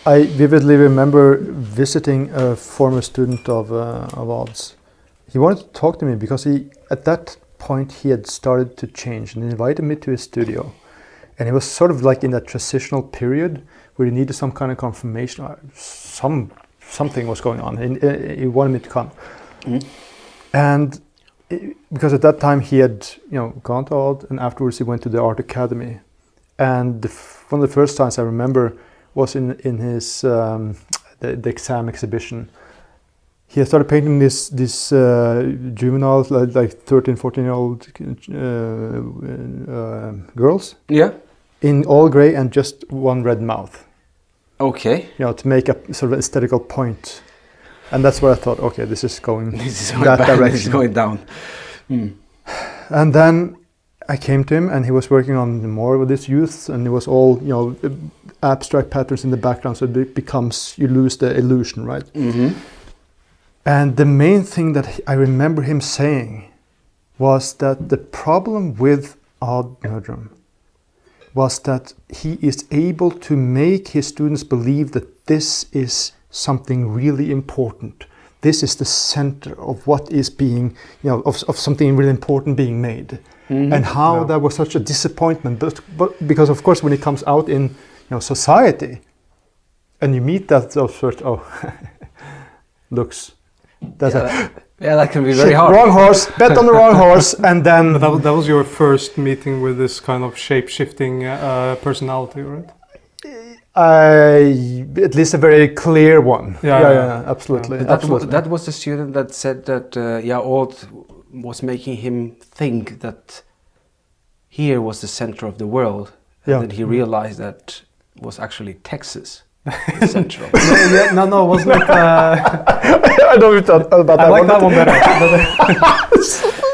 I vividly remember visiting a former student of Odd's. He wanted to talk to me because at that point he had started to change, and he invited me to his studio. And it was sort of like in that transitional period where he needed some kind of confirmation. Something was going on, and he wanted me to come. And because at that time he had gone to Odd, and afterwards he went to the art academy. And one of the first times I remember was in his the exam exhibition. He had started painting this juveniles, like 13, 14-year-old girls. Yeah. In all grey and just one red mouth. Okay. To make a sort of aesthetical point. And that's where I thought, okay, this is going that direction. This is going down. And then I came to him, and he was working on more with his youth, and it was all abstract patterns in the background, so it becomes, you lose the illusion, right? And the main thing that I remember him saying was that the problem with Odd Nerdrum was that he is able to make his students believe that this is something really important. This is the center of what is being, of something really important being made. And how that was such a disappointment. But because of course when it comes out in society, and you meet that sort of, looks, that's that can be very hard. Wrong horse, bet on the wrong horse, and then... But that was your first meeting with this kind of shape-shifting personality, right? At least a very clear one. Yeah, absolutely. Yeah. That was the student that said that Odd was making him think that here was the center of the world, and then he realized that it was actually Texas. Central. No, wasn't it? I know you thought about that. I like that one better.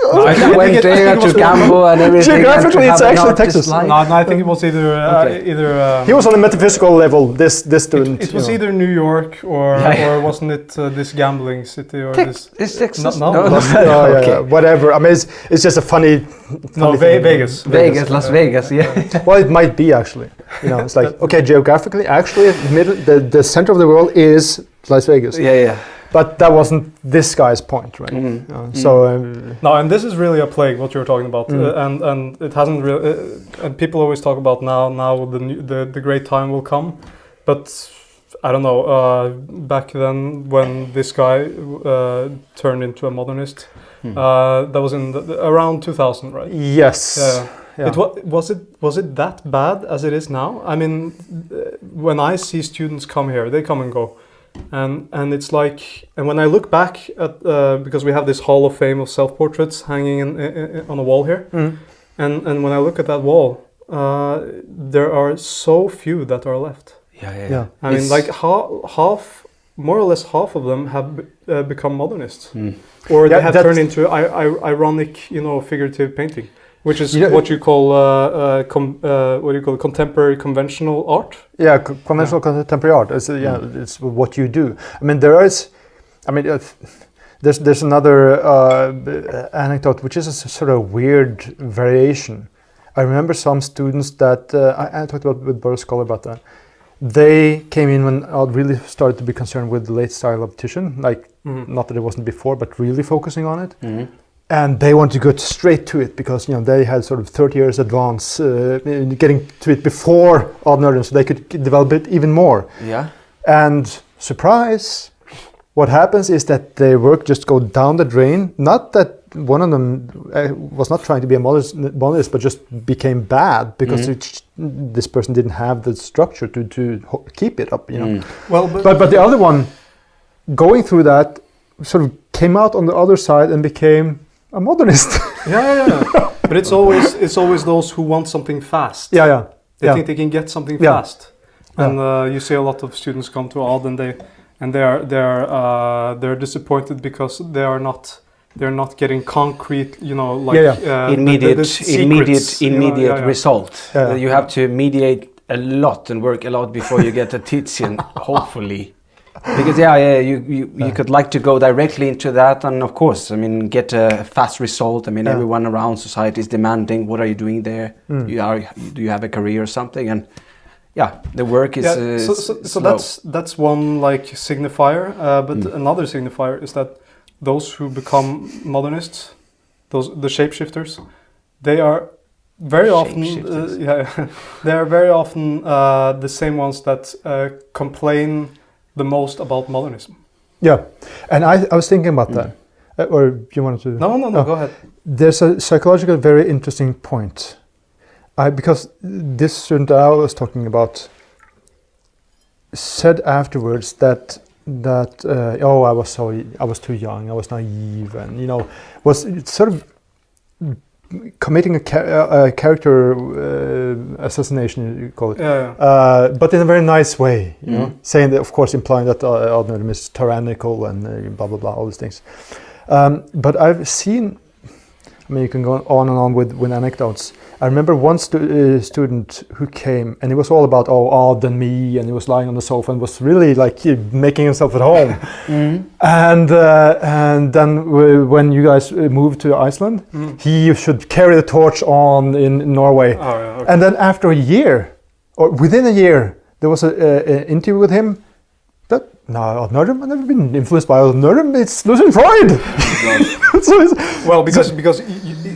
I went there to Gambo and everything. Geographically, it's actually Texas. No, I think it was either. He was on a metaphysical level. This student. It was either New York or wasn't it this gambling city or this? It's Texas. No. Okay. Whatever. I mean, it's just a funny. Vegas, Las Vegas. Yeah. Well, it might be actually. It's like okay, geographically, actually, the center of the world is Las Vegas. Yeah. But that wasn't this guy's point, right? No, and this is really a plague. What you're talking about, and it hasn't really. And people always talk about now the great time will come, but I don't know. Back then, when this guy turned into a modernist, that was in around 2000, right? Yes. Yeah. Was it that bad as it is now? I mean, when I see students come here, they come and go. And it's like, and when I look back at because we have this Hall of Fame of self-portraits hanging on a wall here, and when I look at that wall, there are so few that are left. Yeah. I mean, like more or less half of them have become modernists, or they have turned into ironic, figurative painting. Which is what you call contemporary conventional art? Yeah, conventional contemporary art. It's what you do. I mean, there's another anecdote which is a sort of weird variation. I remember some students that I talked about with Boris Scholar about that. They came in when I really started to be concerned with the late style of Titian, like not that it wasn't before, but really focusing on it. And they wanted to go straight to it because they had sort of 30 years advance getting to it before Odd Nerdrum, so they could develop it even more. Yeah. And surprise, what happens is that their work just go down the drain. Not that one of them was not trying to be a modernist, but just became bad because this person didn't have the structure to keep it up. Well, but the other one, going through that, sort of came out on the other side and became a modernist. Yeah. But it's always those who want something fast. They think they can get something fast, and you see a lot of students come to Odd and they're disappointed because they're not getting concrete, immediate result. You have to mediate a lot and work a lot before you get a Titian, hopefully. Because you could like to go directly into that, and of course, I mean, get a fast result. I mean, everyone around society is demanding, what are you doing there? Do you have a career or something? And the work is so that's one like signifier, but another signifier is that those who become modernists, the shapeshifters, they are very often they are very often the same ones that complain the most about modernism. Yeah, and I was thinking about that. Or you wanted to? No, go ahead. There's a psychological, very interesting point. Because this student I was talking about said afterwards that I was too young, I was naive, and was sort of committing a character assassination, you call it, but in a very nice way, saying that, of course, implying that Odd Nerdrum is tyrannical and blah blah blah, all these things. But I've seen, you can go on and on with anecdotes. I remember one student who came, and it was all about Odd and me, and he was lying on the sofa and was really like making himself at home. And then when you guys moved to Iceland, he should carry the torch on in Norway. Okay. And then after a year, or within a year, there was an interview with him. Odd Nerdrum, I've never been influenced by Odd Nerdrum, it's Lucian Freud! Well, because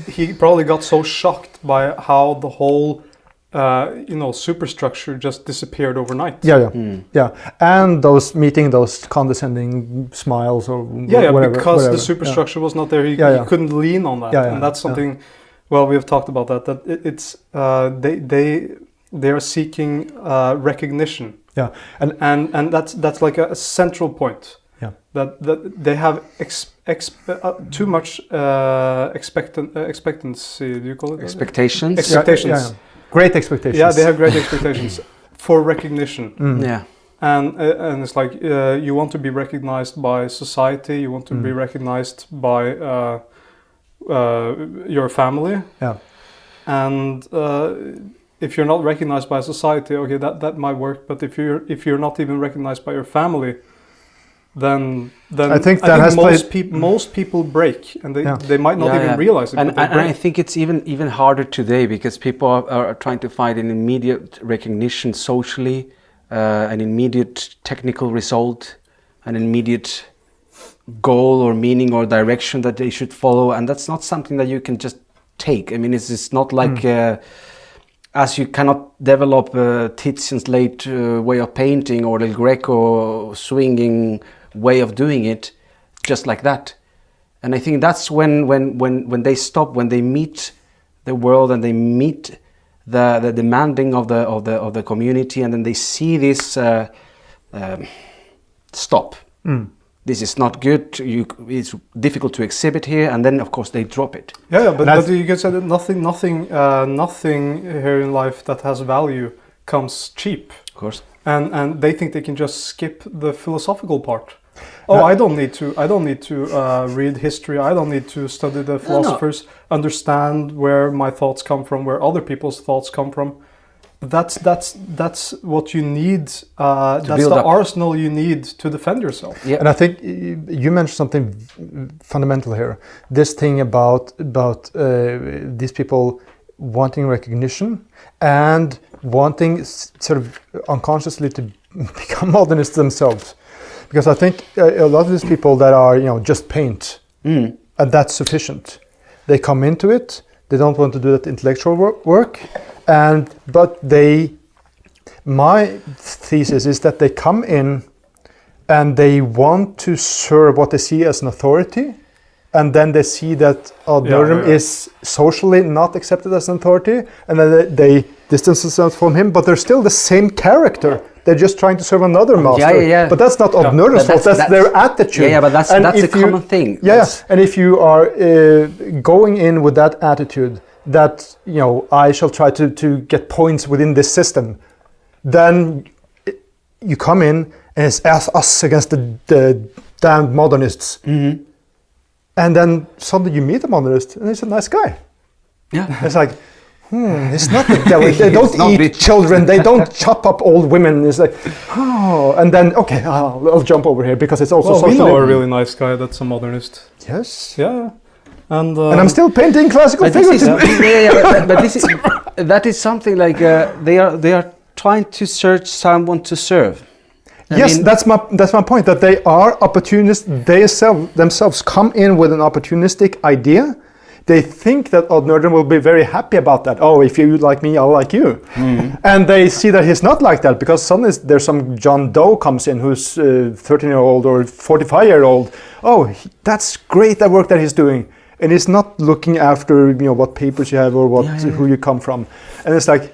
he probably got so shocked by how the whole superstructure just disappeared overnight. Yeah. And meeting those condescending smiles or whatever. Because the superstructure was not there, he couldn't lean on that. And that's something, well, we have talked about that it's, they are seeking recognition. Yeah, and that's like a central point. Yeah, that they have too much expectancy. Do you call it expectations? Expectations. Yeah. Great expectations. Yeah, they have great expectations for recognition. Yeah, and it's like you want to be recognized by society. You want to be recognized by your family. Yeah, and. If you're not recognized by society, okay, that might work. But if you're not even recognized by your family, then I think most people break, and they might not even realize it. And I think it's even harder today because people are trying to find an immediate recognition socially, an immediate technical result, an immediate goal or meaning or direction that they should follow, and that's not something that you can just take. I mean, it's not like. As you cannot develop Titian's late way of painting or the Greco swinging way of doing it, just like that. And I think that's when they stop, when they meet the world and they meet the demanding of the community, and then they see this stop. This is not good. It's difficult to exhibit here, and then of course they drop it. But you can say that nothing here in life that has value comes cheap. Of course. And they think they can just skip the philosophical part. I don't need to read history. I don't need to study the philosophers, understand where my thoughts come from, where other people's thoughts come from. That's what you need. That's the arsenal you need to defend yourself. Yeah. And I think you mentioned something fundamental here. This thing about these people wanting recognition and wanting sort of unconsciously to become modernists themselves. Because I think a lot of these people that are just paint and that's sufficient. They come into it. They don't want to do that intellectual work. But my thesis is that they come in and they want to serve what they see as an authority, and then they see that Odd Nerdrum is socially not accepted as an authority, and then they distance themselves from him, but they're still the same character. They're just trying to serve another master. But that's not Odd Nerdrum's fault, that's their attitude. But that's a common thing. And if you are going in with that attitude, that I shall try to get points within this system, then you come in and it's us against the damned modernists. And then suddenly you meet a modernist and he's a nice guy. It's like, it's not they don't eat children, they don't chop up old women. It's like, and then I'll jump over here because it's also we know a really nice guy that's a modernist. Yes. Yeah. And I'm still painting classical figures. But that is something like they are trying to search someone to serve. Yes, that's my point, that they are opportunists. They themselves come in with an opportunistic idea. They think that Odd Nerdrum will be very happy about that. Oh, if you like me, I'll like you. And they see that he's not like that, because suddenly there's some John Doe comes in who's 13-year-old or 45-year-old. Oh, that's great, that work that he's doing. And he's not looking after what papers you have or who you come from. And it's like,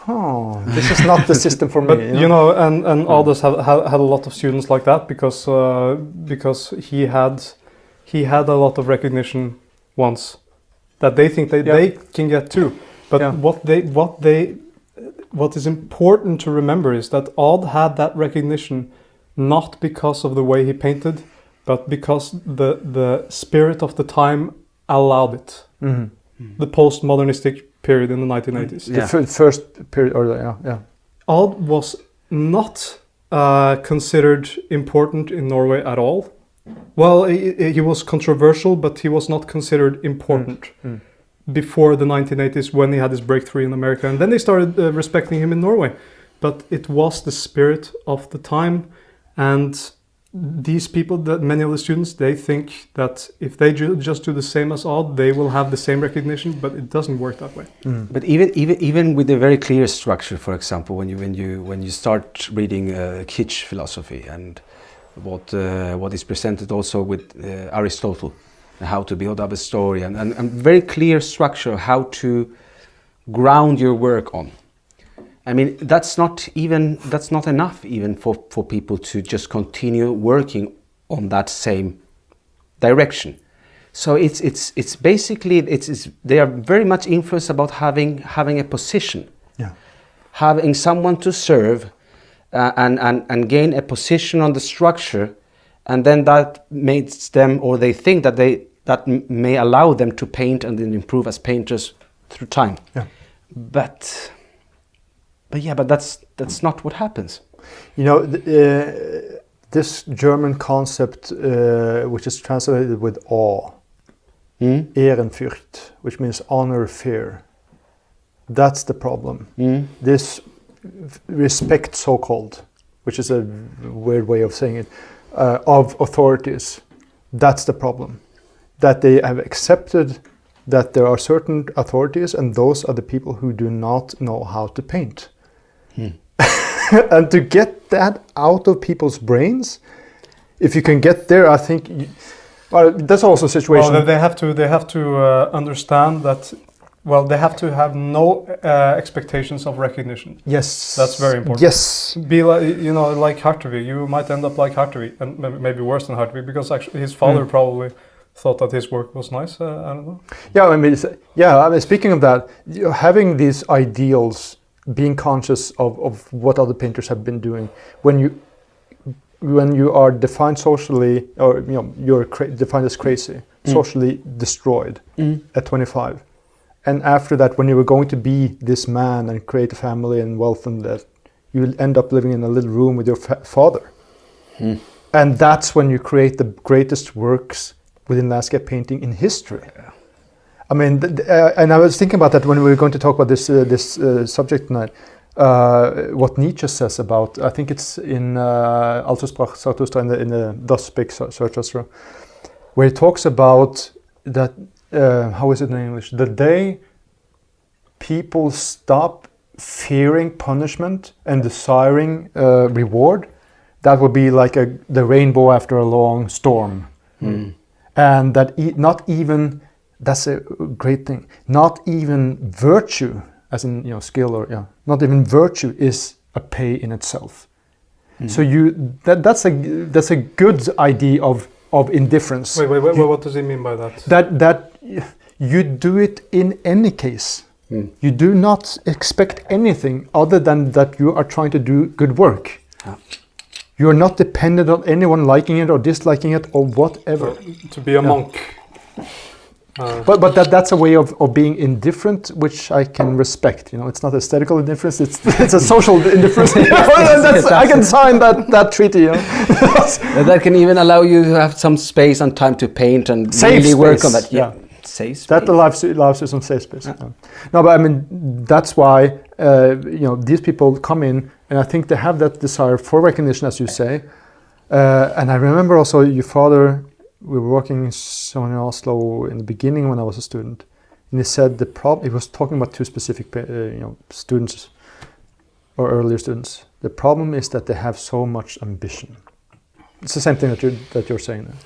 oh, this is not the system for me. But and others had a lot of students like that because he had a lot of recognition once that they think they can get too. But what is important to remember is that Odd had that recognition not because of the way he painted, but because the spirit of the time allowed it. The postmodernistic period in the 1980s. The first period, Odd was not considered important in Norway at all. Well, he was controversial, but he was not considered important before the 1980s when he had his breakthrough in America. And then they started respecting him in Norway. But it was the spirit of the time. And these people, many of the students, they think that if they just do the same as Odd, they will have the same recognition, but it doesn't work that way. But even with a very clear structure, for example, when you start reading kitsch philosophy and what is presented also with Aristotle, and how to build up a story, and very clear structure how to ground your work on. I mean, that's not enough even for people to just continue working on that same direction. So it's basically they are very much influenced about having a position, having someone to serve, and gain a position on the structure, and then that makes them, or they think that that may allow them to paint and then improve as painters through time. But that's not what happens. This German concept, which is translated with awe, Ehrenfurcht, which means honor, fear. That's the problem. This respect, so-called, which is a weird way of saying it, of authorities. That's the problem. That they have accepted that there are certain authorities, and those are the people who do not know how to paint. And to get that out of people's brains, if you can get there, I think. That's also a situation. Well, they have to understand that. Well, they have to have no expectations of recognition. Yes, that's very important. Yes, be like Hartwig. You might end up like Hartwig, and maybe worse than Hartwig, because actually his father probably thought that his work was nice. I don't know. I mean, speaking of that, having these ideals, being conscious of what other painters have been doing, when you are defined socially, or you're defined as crazy, socially destroyed at 25. And after that, when you were going to be this man and create a family and wealth and that, you will end up living in a little room with your father. And that's when you create the greatest works within landscape painting in history. I mean, and I was thinking about that when we were going to talk about this subject tonight. What Nietzsche says about, I think it's in Also sprach Zarathustra in the Das Spake Zarathustra, where he talks about that. How is it in English? The day people stop fearing punishment and desiring reward, that will be like the rainbow after a long storm. And that not even, that's a great thing, not even virtue, as in skill or not even virtue is a pay in itself. So that's a good idea of indifference. Wait, what does he mean by that? That you do it in any case. You do not expect anything other than that you are trying to do good work. You are not dependent on anyone liking it or disliking it or whatever. To be a monk. But that's a way of being indifferent, which I can respect. It's not aesthetical indifference; it's a social indifference. I can sign that treaty. That can even allow you to have some space and time to paint and really work on that. Safe space. That allows you some safe space. No, but I mean that's why these people come in, and I think they have that desire for recognition, as you say. And I remember also your father, we were working somewhere in Oslo in the beginning when I was a student, and he said he was talking about two specific students or earlier students. The problem is that they have so much ambition. It's the same thing that you're saying there.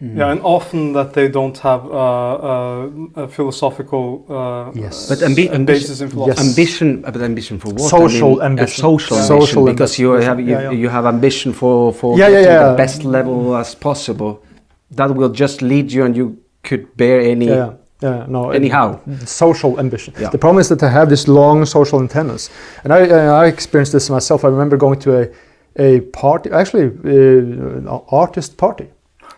Yeah, and often that they don't have a philosophical basis in philosophy. Yes. Ambition for what? Social ambition. Social ambition, because you have ambition for getting the best level as possible. That will just lead you, and you could bear any. Anyhow, social ambition. Yeah. The problem is that they have this long social antennas, and I experienced this myself. I remember going to a party, actually an artist party.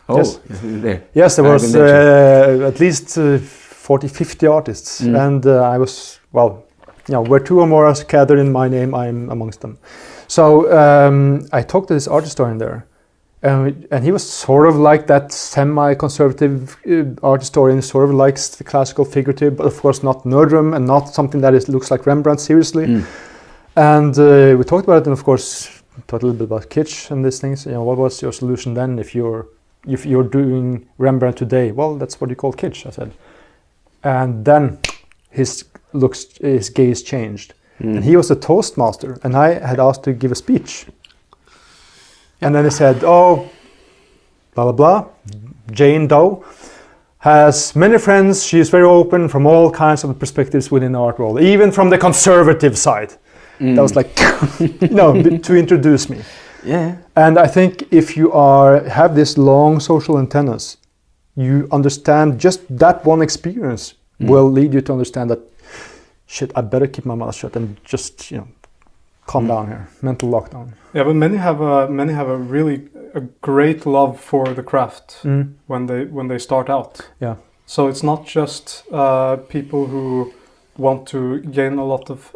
Oh, yes. There. Yes, there was at least 40, 50 artists, and I was, where two or more are gathered in my name, I'm amongst them. So I talked to this art historian there, and he was sort of like that semi-conservative art historian, sort of likes the classical figurative, but of course not Nerdrum and not something that looks like Rembrandt seriously. And we talked about it, and of course talked a little bit about kitsch and these things. What was your solution then if you're doing Rembrandt today? Well, that's what you call kitsch, I said. And then his gaze changed. And he was a Toastmaster, and I had asked to give a speech. And then he said, blah, blah, blah. Jane Doe has many friends. She is very open from all kinds of perspectives within the art world, even from the conservative side. That was like, to introduce me. Yeah. And I think if you have this long social antennas, you understand just that one experience will lead you to understand that, shit, I better keep my mouth shut and just, calm down here, mental lockdown. Yeah, but many have a really great love for the craft when they start out. Yeah. So it's not just people who want to gain a lot of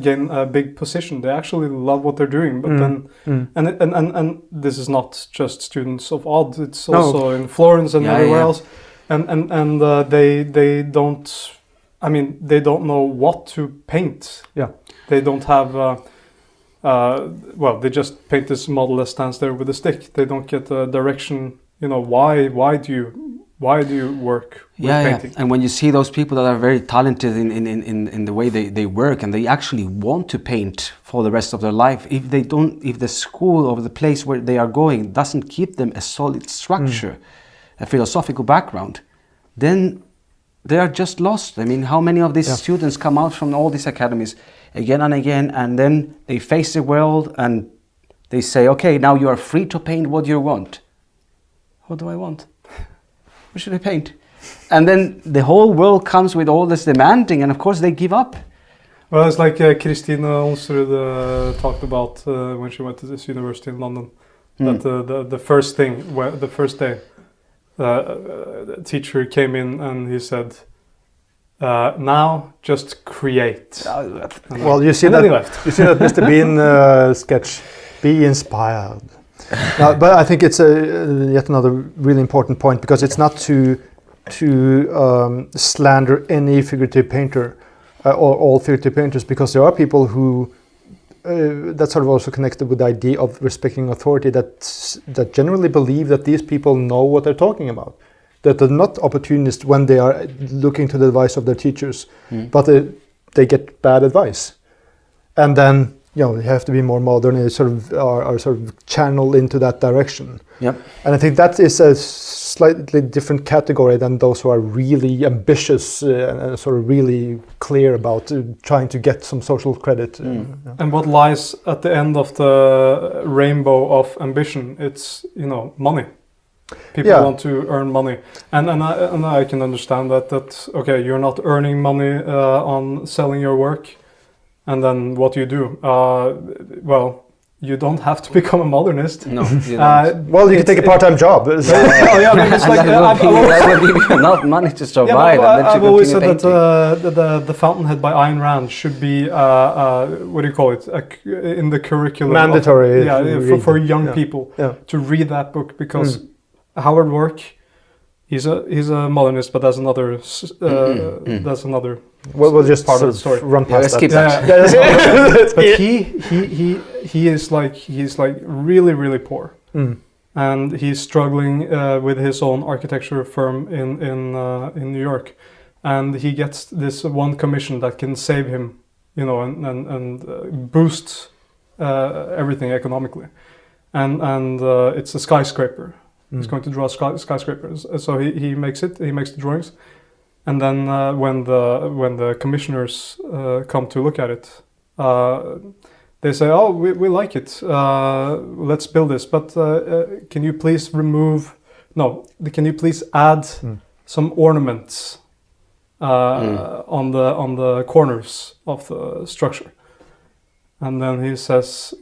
gain a big position. They actually love what they're doing, but then and this is not just students of Odd. It's also in Florence and everywhere else, and they don't. I mean, they don't know what to paint. Yeah, they don't have. They just paint this model that stands there with a stick. They don't get a direction. Why do you work with painting? And when you see those people that are very talented in the way they work, and they actually want to paint for the rest of their life, if the school or the place where they are going doesn't give them a solid structure, a philosophical background, then they are just lost. I mean, how many of these students come out from all these academies again and again, and then they face the world and they say, okay, now you are free to paint what you want. What do I want? What should I paint? And then the whole world comes with all this demanding, and of course they give up. Well, it's like Christina Onsrud talked about when she went to this university in London. That the first day, the teacher came in and he said, "Now just create." Well, you see that Mr. Bean sketch. Be inspired. But I think it's yet another really important point, because it's not to slander any figurative painter or all figurative painters, because there are people who that's sort of also connected with the idea of respecting authority, that generally believe that these people know what they're talking about, that they're not opportunists when they are looking to the advice of their teachers, but they get bad advice, and then you have to be more modern, and sort of are sort of channeled into that direction. Yep. And I think that is a slightly different category than those who are really ambitious and sort of really clear about trying to get some social credit. And what lies at the end of the rainbow of ambition? It's money. People want to earn money, and I can understand that okay, you're not earning money on selling your work. And then what do? You don't have to become a modernist. No, you don't. Well, you can take a part-time job. But it's like that would give you enough money to survive. I've always said that the Fountainhead by Ayn Rand should be what do you call it? In the curriculum. Mandatory. For young people to read that book, because hard work He's a modernist, but that's another that's another. We'll just part sort of the story. Run past skip that. Yeah. But he is like really poor, and he's struggling with his own architecture firm in New York, and he gets this one commission that can save him, you know, and boost everything economically, and it's a skyscraper. He's going to draw skyscrapers, so he makes it. He makes the drawings, and then when the commissioners come to look at it, they say, "Oh, we like it. Let's build this. But can you please Can you please add some ornaments on the corners of the structure?" And then he says,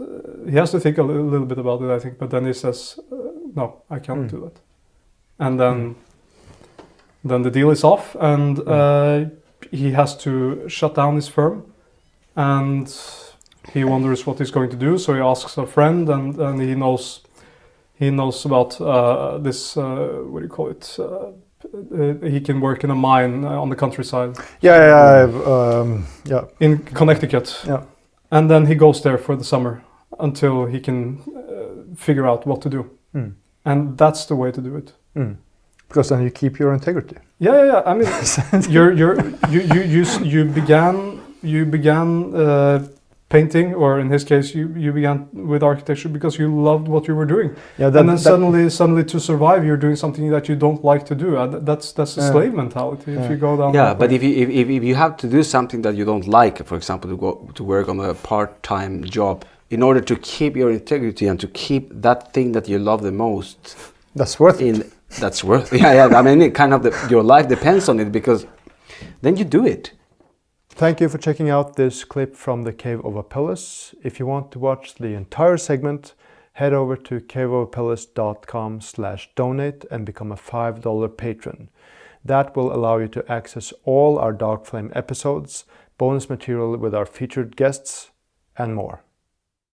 he has to think a little bit about it, I think. But then he says, "No, I can't do that." And then the deal is off, and he has to shut down his firm, and he wonders what he's going to do. So he asks a friend, and he knows about this. What do you call it? He can work in a mine on the countryside. Yeah. In Connecticut. Yeah. And then he goes there for the summer until he can figure out what to do. And that's the way to do it. Because then you keep your integrity. Yeah. I mean, you began painting, or in his case, you began with architecture because you loved what you were doing. Yeah. And then suddenly to survive, you're doing something that you don't like to do. That's a slave mentality. If you go down. Yeah, but if you have to do something that you don't like, for example, to go to work on a part-time job, in order to keep your integrity and to keep that thing that you love the most, that's worth it. That's worth. Yeah. I mean, your life depends on it, because then you do it. Thank you for checking out this clip from the Cave of Apelles. If you want to watch the entire segment, head over to caveofapelles.com/donate and become a $5 patron. That will allow you to access all our Dark Flame episodes, bonus material with our featured guests, and more.